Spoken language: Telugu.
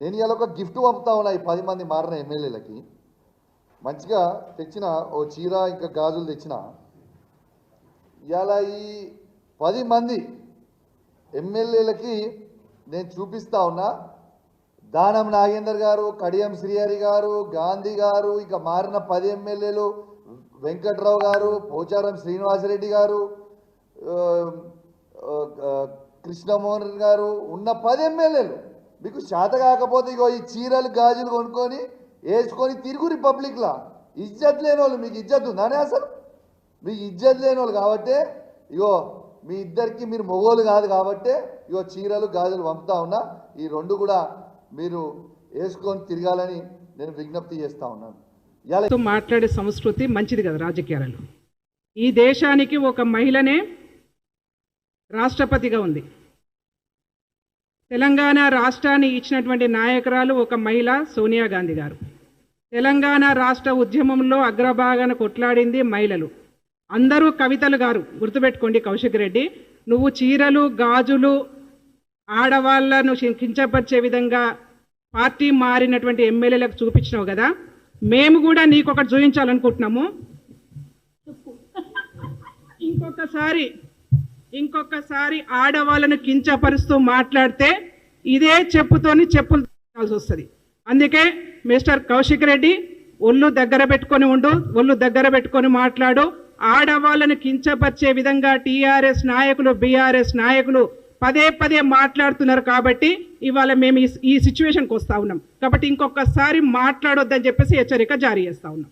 నేను ఇవాళ ఒక గిఫ్ట్ పంపుతా ఉన్నా ఈ 10 మంది మారిన ఎమ్మెల్యేలకి. మంచిగా తెచ్చిన ఓ చీర ఇంకా గాజులు తెచ్చిన. ఇవాళ ఈ 10 మంది ఎమ్మెల్యేలకి నేను చూపిస్తా ఉన్నా. దానం నాగేందర్ గారు, కడియం శ్రీహరి గారు, గాంధీ గారు, ఇక మారిన 10 ఎమ్మెల్యేలు, వెంకట్రావు గారు, పోచారం శ్రీనివాసరెడ్డి గారు, కృష్ణమోహన్ గారు ఉన్న 10 ఎమ్మెల్యేలు మీకు చేత కాకపోతే ఇగో ఈ చీరలు గాజులు కొనుక్కొని వేసుకొని తిరుగు రిపబ్లిక్లా. ఇజ్జత్ లేని వాళ్ళు, మీకు ఇజ్జత్ ఉందానే అసలు? మీకు ఇజ్జత్ లేని వాళ్ళు కాబట్టే ఇగో మీ ఇద్దరికి మీరు మొగోలు కాదు కాబట్టే ఇగో చీరలు గాజులు పంపుతా ఉన్నా. ఈ 2 కూడా మీరు వేసుకొని తిరగాలని నేను విజ్ఞప్తి చేస్తా ఉన్నాను. మాట్లాడే సంస్కృతి మంచిది కదా రాజకీయాలలో. ఈ దేశానికి ఒక మహిళనే రాష్ట్రపతిగా ఉంది. తెలంగాణ రాష్ట్రాన్ని ఇచ్చినటువంటి నాయకురాలు ఒక మహిళ సోనియా గాంధీ గారు. తెలంగాణ రాష్ట్ర ఉద్యమంలో అగ్రభాగాన కొట్లాడింది మహిళలు. అందరూ కవితలు గారు గుర్తుపెట్టుకోండి. కౌశిక్ రెడ్డి, నువ్వు చీరలు గాజులు ఆడవాళ్లను కించపరిచే విధంగా పార్టీ మారినటువంటి ఎమ్మెల్యేలకు చూపించినావు కదా, మేము కూడా నీకు ఒకటి చూపించాలనుకుంటున్నాము. ఇంకొకసారి ఆడవాళ్ళను కించపరుస్తూ మాట్లాడితే ఇదే చెప్పుతోని చెప్పులు తీయాల్సి వస్తుంది. అందుకే మిస్టర్ కౌశిక్ రెడ్డి, ఒళ్ళు దగ్గర పెట్టుకొని ఉండు, ఒళ్ళు దగ్గర పెట్టుకొని మాట్లాడు. ఆడవాళ్ళను కించపరిచే విధంగా టీఆర్ఎస్ నాయకులు, బీఆర్ఎస్ నాయకులు పదే మాట్లాడుతున్నారు కాబట్టి ఇవాళ మేము ఈ సిచ్యువేషన్కి వస్తూ ఉన్నాం. కాబట్టి ఇంకొకసారి మాట్లాడొద్దని చెప్పేసి హెచ్చరిక జారీ చేస్తూ ఉన్నాం.